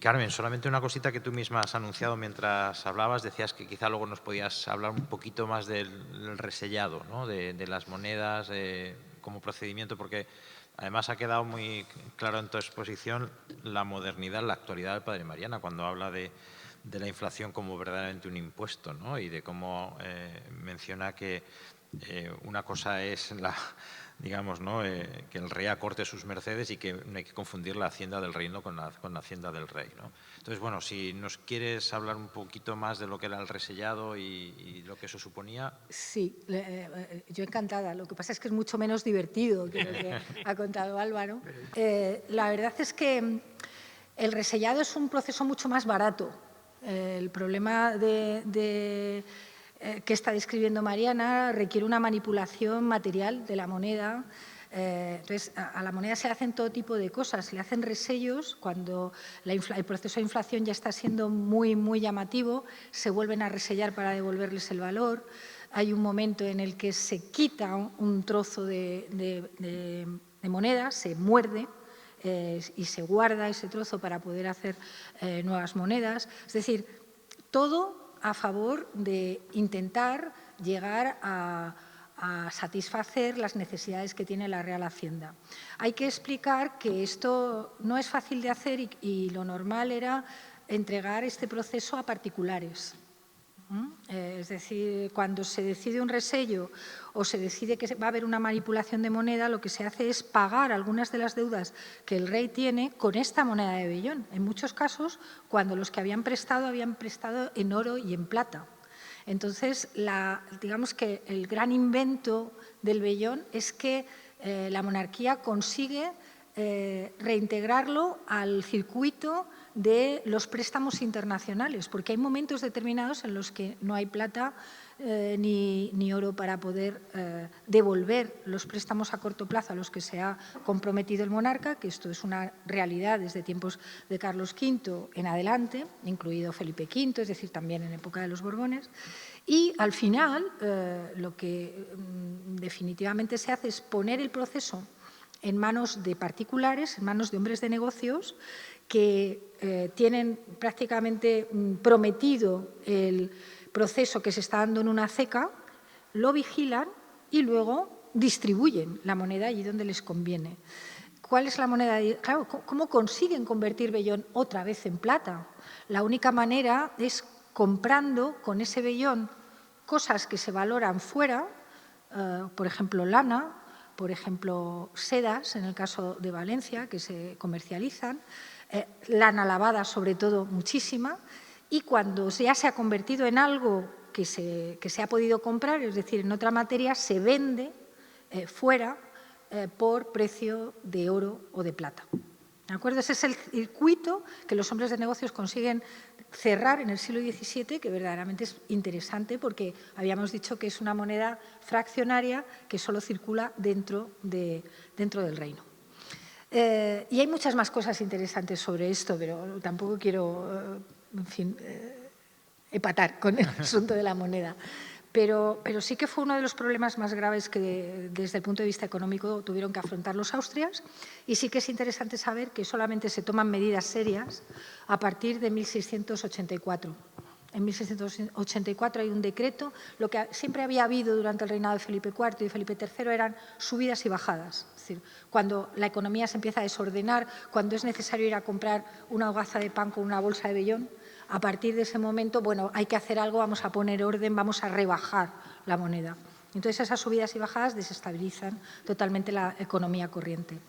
Carmen, solamente una cosita que tú misma has anunciado mientras hablabas, decías que quizá luego nos podías hablar un poquito más del resellado, ¿no? de las monedas como procedimiento, porque además ha quedado muy claro en tu exposición la modernidad, la actualidad del padre Mariana, cuando habla de la inflación como verdaderamente un impuesto, ¿no? Y de cómo menciona que una cosa es digamos, ¿no? Que el rey acorte sus mercedes y que no hay que confundir la hacienda del reino con la hacienda del rey, ¿no? Entonces, bueno, si nos quieres hablar un poquito más de lo que era el resellado y lo que eso suponía. Sí, yo encantada. Lo que pasa es que es mucho menos divertido que lo que ha contado Álvaro. La verdad es que el resellado es un proceso mucho más barato. El problema que está describiendo Mariana requiere una manipulación material de la moneda. Entonces, a la moneda se le hacen todo tipo de cosas. Se le hacen resellos cuando el proceso de inflación ya está siendo muy, muy llamativo. Se vuelven a resellar para devolverles el valor. Hay un momento en el que se quita un trozo de moneda, se muerde y se guarda ese trozo para poder hacer nuevas monedas. Es decir, todo a favor de intentar llegar a satisfacer las necesidades que tiene la Real Hacienda. Hay que explicar que esto no es fácil de hacer y lo normal era entregar este proceso a particulares. Es decir, cuando se decide un resello o se decide que va a haber una manipulación de moneda, lo que se hace es pagar algunas de las deudas que el rey tiene con esta moneda de vellón. En muchos casos, cuando los que habían prestado en oro y en plata. Entonces, digamos que el gran invento del vellón es que la monarquía consigue reintegrarlo al circuito de los préstamos internacionales, porque hay momentos determinados en los que no hay plata ni oro para poder devolver los préstamos a corto plazo a los que se ha comprometido el monarca, que esto es una realidad desde tiempos de Carlos V en adelante, incluido Felipe V, es decir, también en época de los Borbones. Y al final lo que definitivamente se hace es poner el proceso en manos de particulares, en manos de hombres de negocios que tienen prácticamente prometido el proceso que se está dando en una ceca, lo vigilan y luego distribuyen la moneda allí donde les conviene. ¿Cuál es la moneda? Claro, ¿cómo consiguen convertir vellón otra vez en plata? La única manera es comprando con ese vellón cosas que se valoran fuera, por ejemplo, lana, por ejemplo, sedas, en el caso de Valencia, que se comercializan, lana lavada, sobre todo, muchísima, y cuando ya se ha convertido en algo que se ha podido comprar, es decir, en otra materia, se vende fuera por precio de oro o de plata. ¿De acuerdo? Ese es el circuito que los hombres de negocios consiguen cerrar en el siglo XVII, que verdaderamente es interesante porque habíamos dicho que es una moneda fraccionaria que solo circula dentro del reino. Y hay muchas más cosas interesantes sobre esto, pero tampoco quiero, en fin, empatar con el asunto de la moneda. Pero sí que fue uno de los problemas más graves que desde el punto de vista económico tuvieron que afrontar los austrias, y sí que es interesante saber que solamente se toman medidas serias a partir de 1684. En 1684 hay un decreto. Lo que siempre había habido durante el reinado de Felipe IV y de Felipe III eran subidas y bajadas. Es decir, cuando la economía se empieza a desordenar, cuando es necesario ir a comprar una hogaza de pan con una bolsa de vellón, a partir de ese momento, bueno, hay que hacer algo, vamos a poner orden, vamos a rebajar la moneda. Entonces, esas subidas y bajadas desestabilizan totalmente la economía corriente.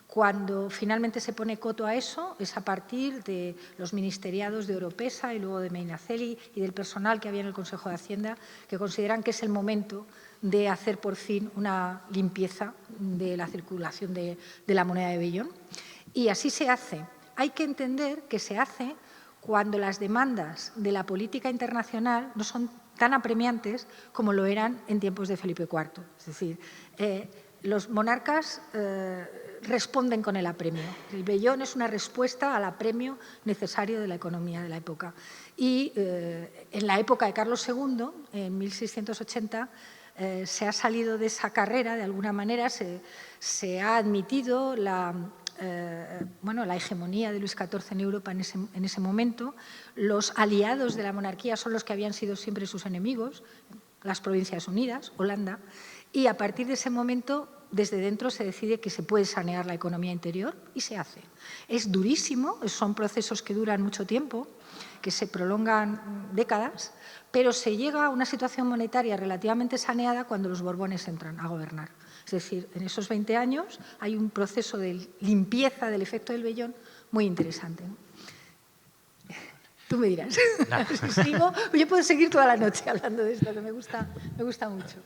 Cuando finalmente se pone coto a eso es a partir de los ministeriados de Oropesa y luego de Medinaceli y del personal que había en el Consejo de Hacienda, que consideran que es el momento de hacer por fin una limpieza de la circulación de la moneda de vellón. Y así se hace. Hay que entender que se hace cuando las demandas de la política internacional no son tan apremiantes como lo eran en tiempos de Felipe IV. Es decir, los monarcas responden con el apremio. El vellón es una respuesta al apremio necesario de la economía de la época. Y en la época de Carlos II, en 1680, se ha salido de esa carrera, de alguna manera, se ha admitido la hegemonía de Luis XIV en Europa en ese momento. Los aliados de la monarquía son los que habían sido siempre sus enemigos, las Provincias Unidas, Holanda, y a partir de ese momento, desde dentro se decide que se puede sanear la economía interior y se hace. Es durísimo, son procesos que duran mucho tiempo, que se prolongan décadas, pero se llega a una situación monetaria relativamente saneada cuando los Borbones entran a gobernar. Es decir, en esos 20 años hay un proceso de limpieza del efecto del vellón muy interesante. Tú me dirás. Si sigo, yo puedo seguir toda la noche hablando de esto, que me gusta mucho.